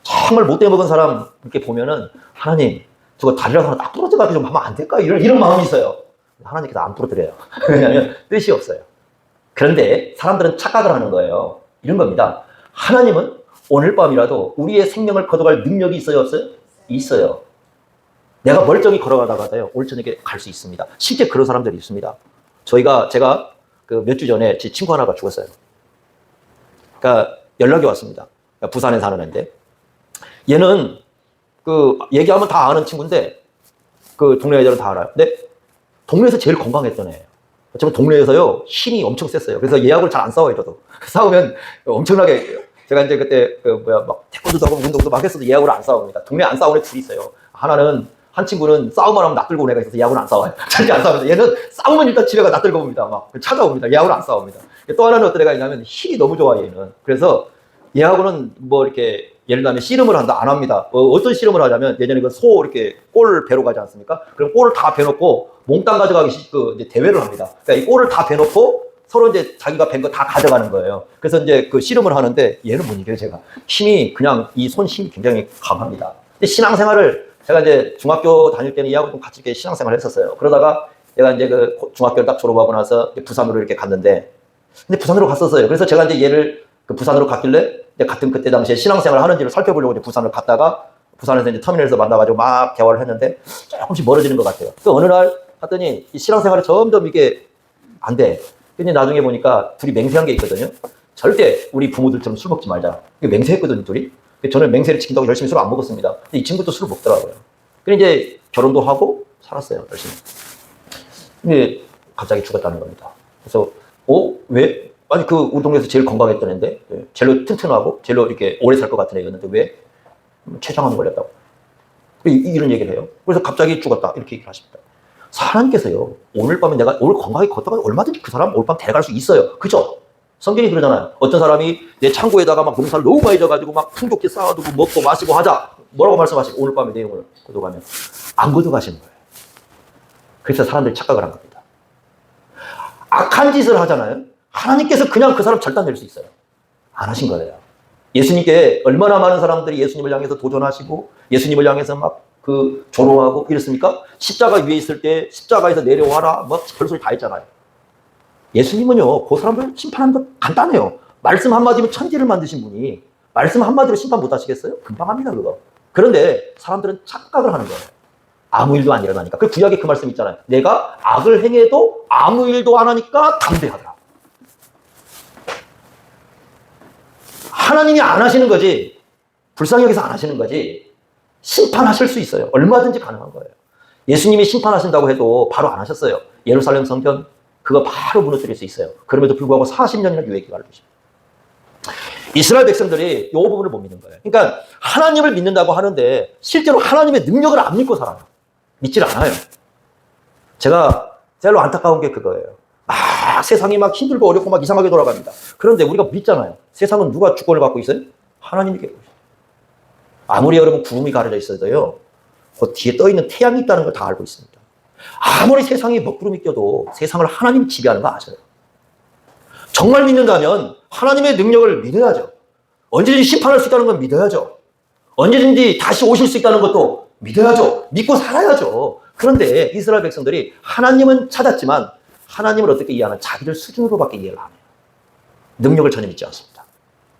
정말 못돼 먹은 사람 이렇게 보면은 하나님, 저거 다리랑 하나 딱 부러져가지고 좀 하면 안 될까? 이런 마음이 있어요. 하나님께서 안 부러뜨려요. 왜냐하면 뜻이 없어요. 그런데 사람들은 착각을 하는 거예요. 이런 겁니다. 하나님은 오늘 밤이라도 우리의 생명을 거둬갈 능력이 있어요, 없어요? 있어요. 내가 멀쩡히 걸어가다가요, 오늘 저녁에 갈 수 있습니다. 실제 그런 사람들이 있습니다. 제가 그 몇 주 전에 제 친구 하나가 죽었어요. 그러니까 연락이 왔습니다. 그러니까 부산에 사는 애인데, 얘는 그 얘기하면 다 아는 친구인데, 그 동네 애들은 다 알아요. 근데 동네에서 제일 건강했던 애예요. 어쩌면 동네에서요, 힘이 엄청 셌어요. 그래서 예약을 잘 안 싸워요, 저도. 싸우면 엄청나게, 제가 이제 그때, 막, 태권도도 하고 운동도 막 했어도 예약을 안 싸웁니다. 동네 안 싸우는 애 둘이 있어요. 한 친구는 싸움만 하면 낯들고 온 애가 있어서 예약을 안 싸워요. 절대 안 싸웁니다. 얘는 싸우면 일단 집에 가 낯들고 옵니다. 막 찾아옵니다. 예약을 안 싸웁니다. 또 하나는 어떤 애가 있냐면 힘이 너무 좋아, 얘는. 그래서 얘하고는 뭐 이렇게, 예를 들면 씨름을 한다, 안 합니다. 어떤 씨름을 하냐면 예전에 그 소 이렇게 꼴 베러 가지 않습니까? 그럼 꼴을 다 베놓고 몽땅 가져가기 이제 대회를 합니다. 그러니까 이 꼴을 다 베놓고 서로 이제 자기가 벤 거 다 가져가는 거예요. 그래서 이제 그 씨름을 하는데 얘는 못 이겨요, 제가. 힘이 그냥 이 손 힘이 굉장히 강합니다. 근데 신앙생활을 제가 이제 중학교 다닐 때는 얘하고 좀 같이 이렇게 신앙생활을 했었어요. 그러다가 얘가 이제 그 중학교를 딱 졸업하고 나서 부산으로 이렇게 갔는데, 근데 부산으로 갔었어요. 그래서 제가 이제 얘를 그 부산으로 갔길래 같은 그때 당시에 신앙생활을 하는지를 살펴보려고 이제 부산을 갔다가 부산에서 이제 터미널에서 만나가지고 막 대화를 했는데 조금씩 멀어지는 것 같아요. 그 어느 날 봤더니 이 신앙생활이 점점 이게 안 돼. 근데 나중에 보니까 둘이 맹세한 게 있거든요. 절대 우리 부모들처럼 술 먹지 말자. 이게 맹세했거든요, 둘이. 저는 맹세를 지킨다고 열심히 술을 안 먹었습니다. 근데 이 친구도 술을 먹더라고요. 그래 이제 결혼도 하고 살았어요, 열심히. 근데 갑자기 죽었다는 겁니다. 그래서 왜? 아니 우리 동네에서 제일 건강했던 애인데, 제일 튼튼하고 제일 이렇게 오래 살 것 같은 애였는데 왜? 췌장암 걸렸다고. 이런 얘기를 해요. 그래서 갑자기 죽었다 이렇게 얘기를 하십니다. 하나님께서요, 오늘 밤에 내가 오늘 건강히 걷다가 얼마든지 그 사람 오늘 밤 데려갈 수 있어요. 그죠? 성경이 그러잖아요. 어떤 사람이 내 창고에다가 막 농사를 너무 많이 져가지고 막 풍족히 쌓아두고 먹고 마시고 하자. 뭐라고 말씀하시고 오늘 밤에 내용을 걷어가면 안 걷어가시는 거예요. 그래서 사람들이 착각을 한 겁니다. 악한 짓을 하잖아요. 하나님께서 그냥 그 사람 절단 낼 수 있어요. 안 하신 거예요. 예수님께 얼마나 많은 사람들이 예수님을 향해서 도전하시고 예수님을 향해서 막 조롱하고 이랬습니까? 십자가 위에 있을 때 십자가에서 내려와라 뭐 별소리 다 했잖아요. 예수님은요, 그 사람들 심판하는 거 간단해요. 말씀 한마디면 천지를 만드신 분이 말씀 한마디로 심판 못 하시겠어요? 금방 합니다, 그거. 그런데 사람들은 착각을 하는 거예요. 아무 일도 안 일어나니까. 그 구약에 그 말씀 있잖아요. 내가 악을 행해도 아무 일도 안 하니까 담대하더라. 하나님이 안 하시는 거지, 불쌍히 여기서 안 하시는 거지, 심판하실 수 있어요. 얼마든지 가능한 거예요. 예수님이 심판하신다고 해도 바로 안 하셨어요. 예루살렘 성전 그거 바로 무너뜨릴 수 있어요. 그럼에도 불구하고 40년이나 유예 기간을 두십니다. 이스라엘 백성들이 이 부분을 못 믿는 거예요. 그러니까 하나님을 믿는다고 하는데 실제로 하나님의 능력을 안 믿고 살아요. 믿질 않아요. 제가 제일 안타까운 게 그거예요. 막 세상이 막 힘들고 어렵고 막 이상하게 돌아갑니다. 그런데 우리가 믿잖아요. 세상은 누가 주권을 갖고 있어요? 하나님이 계세요. 아무리 여러분 구름이 가려져 있어도요, 그 뒤에 떠 있는 태양이 있다는 걸 다 알고 있습니다. 아무리 세상에 먹구름이 껴도 세상을 하나님이 지배하는 거 아세요? 정말 믿는다면 하나님의 능력을 믿어야죠. 언제든지 심판할 수 있다는 건 믿어야죠. 언제든지 다시 오실 수 있다는 것도 믿어야죠. 믿고 살아야죠. 그런데 이스라엘 백성들이 하나님은 찾았지만 하나님을 어떻게 이해하는 자기들 수준으로밖에 이해를 안 해요. 능력을 전혀 믿지 않습니다.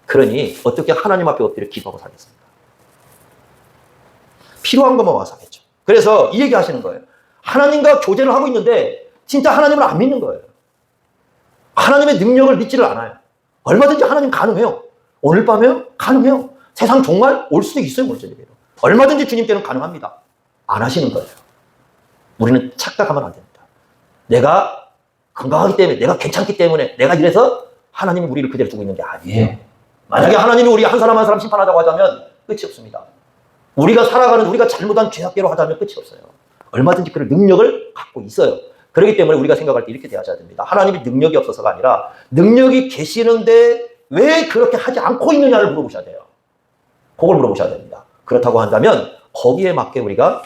그러니 어떻게 하나님 앞에 엎드려 기도하고 살겠습니까? 필요한 것만 와서 하겠죠. 그래서 이 얘기 하시는 거예요. 하나님과 교제를 하고 있는데 진짜 하나님을 안 믿는 거예요. 하나님의 능력을 믿지를 않아요. 얼마든지 하나님 가능해요. 오늘 밤에요? 가능해요. 세상 정말 올 수도 있어요. 오늘 저녁에요. 얼마든지 주님께는 가능합니다. 안 하시는 거예요. 우리는 착각하면 안 됩니다. 내가 건강하기 때문에, 내가 괜찮기 때문에, 내가 이래서 하나님이 우리를 그대로 두고 있는 게 아니에요. 만약에 하나님이 우리 한 사람 한 사람 심판하자고 하자면 끝이 없습니다. 우리가 살아가는, 우리가 잘못한 죄악계로 하자면 끝이 없어요. 얼마든지 그런 능력을 갖고 있어요. 그렇기 때문에 우리가 생각할 때 이렇게 대하셔야 됩니다. 하나님이 능력이 없어서가 아니라 능력이 계시는데 왜 그렇게 하지 않고 있느냐를 물어보셔야 돼요. 그걸 물어보셔야 됩니다. 그렇다고 한다면 거기에 맞게 우리가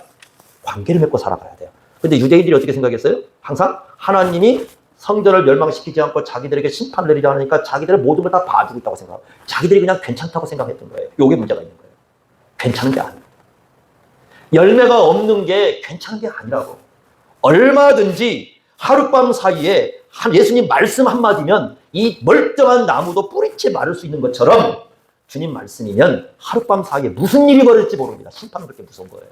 관계를 맺고 살아가야 돼요. 근데 유대인들이 어떻게 생각했어요? 항상 하나님이 성전을 멸망시키지 않고 자기들에게 심판을 내리지 않으니까 자기들의 모든 걸 다 봐주고 있다고 생각하고 자기들이 그냥 괜찮다고 생각했던 거예요. 요게 문제가 있는 거예요. 괜찮은 게 아니에요. 열매가 없는 게 괜찮은 게 아니라고. 얼마든지 하룻밤 사이에 예수님 말씀 한마디면 이 멀쩡한 나무도 뿌리채 마를 수 있는 것처럼 주님 말씀이면 하룻밤 사이에 무슨 일이 벌어질지 모릅니다. 심판은 그렇게 무서운 거예요.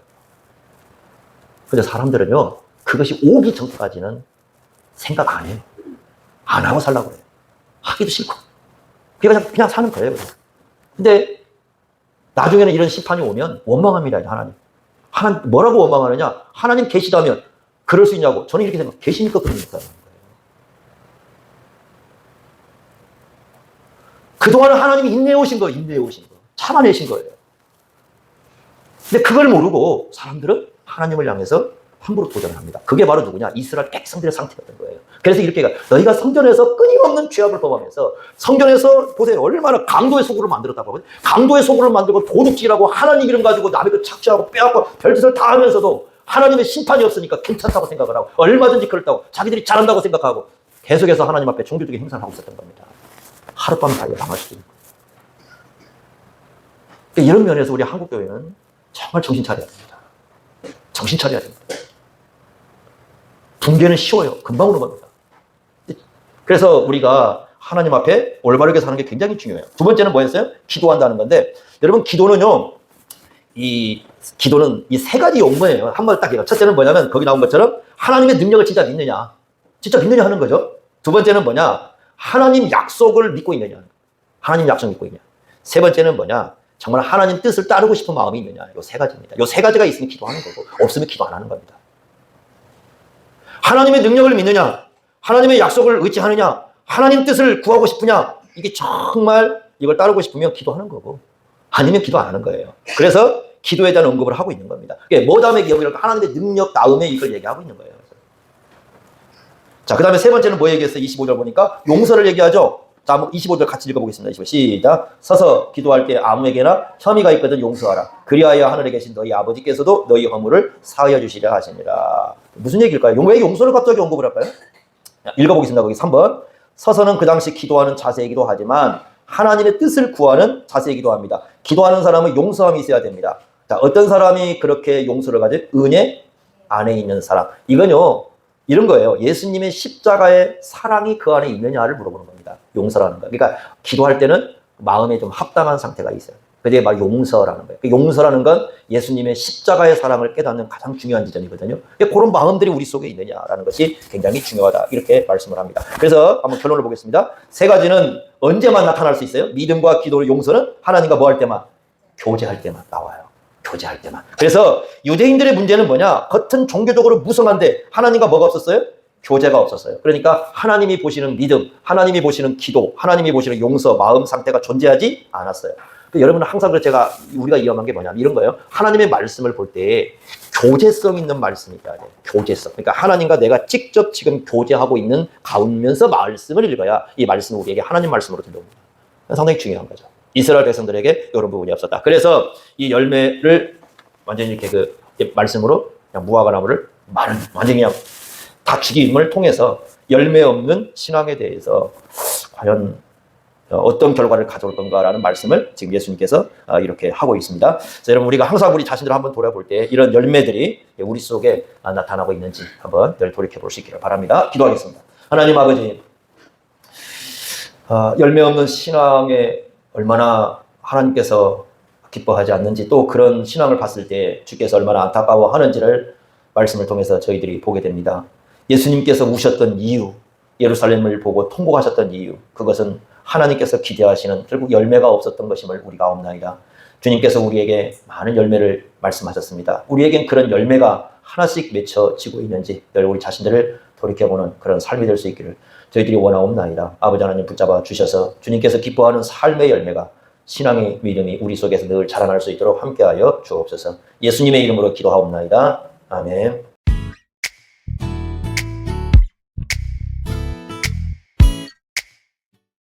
근데 사람들은요, 그것이 오기 전까지는 생각 안 해요. 안 하고 살라고 그래요. 하기도 싫고. 그냥 사는 거예요. 근데 나중에는 이런 심판이 오면 원망합니다. 하나님. 하나님 뭐라고 원망하느냐? 하나님 계시다면 그럴 수 있냐고. 저는 이렇게 생각해요. 계시니까 그러니까. 그동안은 하나님이 인내해 오신 거예요. 인내해 오신 거. 참아내신 거예요. 근데 그걸 모르고 사람들은 하나님을 향해서 함부로 도전을 합니다. 그게 바로 누구냐? 이스라엘 백성들의 상태였던 거예요. 그래서 이렇게 너희가 성전에서 끊임없는 죄악을 범하면서 성전에서 보세요. 얼마나 강도의 소굴을 만들었다고 하거든요. 강도의 소굴을 만들고 도둑질하고 하나님 이름 가지고 남의 거 착취하고 빼앗고 별짓을 다 하면서도 하나님의 심판이 없으니까 괜찮다고 생각을 하고 얼마든지 그렇다고 자기들이 잘한다고 생각하고 계속해서 하나님 앞에 종교적인 행사를 하고 있었던 겁니다. 하룻밤 사이에 망할 수도 있는 거예요. 그러니까 이런 면에서 우리 한국교회는 정말 정신 차려야 됩니다. 정신 차려야 됩니다. 붕괴는 쉬워요. 금방 오는 겁니다. 그래서 우리가 하나님 앞에 올바르게 사는 게 굉장히 중요해요. 두 번째는 뭐였어요? 기도한다는 건데, 여러분 기도는요, 기도는 이 세 가지 용어예요. 한 번 딱 얘기해요. 첫째는 뭐냐면 거기 나온 것처럼 하나님의 능력을 진짜 믿느냐, 진짜 믿느냐 하는 거죠. 두 번째는 뭐냐, 하나님 약속을 믿고 있느냐, 하나님 약속 믿고 있느냐. 세 번째는 뭐냐, 정말 하나님 뜻을 따르고 싶은 마음이 있느냐. 요 세 가지입니다. 요 세 가지가 있으면 기도하는 거고 없으면 기도 안 하는 겁니다. 하나님의 능력을 믿느냐, 하나님의 약속을 의지하느냐, 하나님 뜻을 구하고 싶으냐, 이게 정말 이걸 따르고 싶으면 기도하는 거고 아니면 기도 안 하는 거예요. 그래서 기도에 대한 언급을 하고 있는 겁니다. 뭐 다음에 기억이랄까? 하나님의 능력 다음에 이걸 얘기하고 있는 거예요. 자, 그 다음에 세 번째는 뭐 얘기했어요? 25절 보니까 용서를 얘기하죠. 자, 25절 같이 읽어보겠습니다. 25절 시작. 서서 기도할 때 아무에게나 혐의가 있거든 용서하라. 그리하여 하늘에 계신 너희 아버지께서도 너희 허물을 사하여 주시려 하시니라. 무슨 얘기일까요? 왜 용서를 갑자기 언급을 할까요? 읽어보겠습니다. 거기 3번. 서서는 그 당시 기도하는 자세이기도 하지만 하나님의 뜻을 구하는 자세이기도 합니다. 기도하는 사람은 용서함이 있어야 됩니다. 자, 어떤 사람이 그렇게 용서를 가지? 은혜 안에 있는 사람. 이건요, 이런 거예요. 예수님의 십자가의 사랑이 그 안에 있느냐를 물어보는 겁니다. 용서라는 거. 그러니까 기도할 때는 마음에 좀 합당한 상태가 있어요. 그게 바로 용서라는 거예요. 용서라는 건 예수님의 십자가의 사랑을 깨닫는 가장 중요한 지점이거든요. 그런 마음들이 우리 속에 있느냐라는 것이 굉장히 중요하다. 이렇게 말씀을 합니다. 그래서 한번 결론을 보겠습니다. 세 가지는 언제만 나타날 수 있어요? 믿음과 기도, 용서는 하나님과 뭐 할 때만? 교제할 때만 나와요. 교제할 때만. 그래서 유대인들의 문제는 뭐냐? 겉은 종교적으로 무성한데 하나님과 뭐가 없었어요? 교제가 없었어요. 그러니까 하나님이 보시는 믿음, 하나님이 보시는 기도, 하나님이 보시는 용서, 마음 상태가 존재하지 않았어요. 여러분은 항상 제가 우리가 위험한 게 뭐냐면 이런 거예요. 하나님의 말씀을 볼 때 교제성 있는 말씀이 돼야 돼요. 교제성. 그러니까 하나님과 내가 직접 지금 교제하고 있는 가운데서 말씀을 읽어야 이 말씀은 우리에게 하나님 말씀으로 들려옵니다. 상당히 중요한 거죠. 이스라엘 백성들에게 이런 부분이 없었다. 그래서 이 열매를 완전히 이렇게 말씀으로 그냥 무화과 나무를 완전히 그냥 다 죽임을 통해서 열매 없는 신앙에 대해서 과연 어떤 결과를 가져올 건가라는 말씀을 지금 예수님께서 이렇게 하고 있습니다. 그래서 여러분 우리가 항상 우리 자신들을 한번 돌아볼 때 이런 열매들이 우리 속에 나타나고 있는지 한번 돌이켜 볼 수 있기를 바랍니다. 기도하겠습니다. 하나님 아버지, 열매 없는 신앙에 얼마나 하나님께서 기뻐하지 않는지, 또 그런 신앙을 봤을 때 주께서 얼마나 안타까워하는지를 말씀을 통해서 저희들이 보게 됩니다. 예수님께서 우셨던 이유, 예루살렘을 보고 통곡하셨던 이유, 그것은 하나님께서 기대하시는 결국 열매가 없었던 것임을 우리가 아옵나이다. 주님께서 우리에게 많은 열매를 말씀하셨습니다. 우리에겐 그런 열매가 하나씩 맺혀지고 있는지 늘 우리 자신들을 돌이켜보는 그런 삶이 될 수 있기를 저희들이 원하옵나이다. 아버지 하나님 붙잡아 주셔서 주님께서 기뻐하는 삶의 열매가, 신앙의 믿음이 우리 속에서 늘 자라날 수 있도록 함께하여 주옵소서. 예수님의 이름으로 기도하옵나이다. 아멘.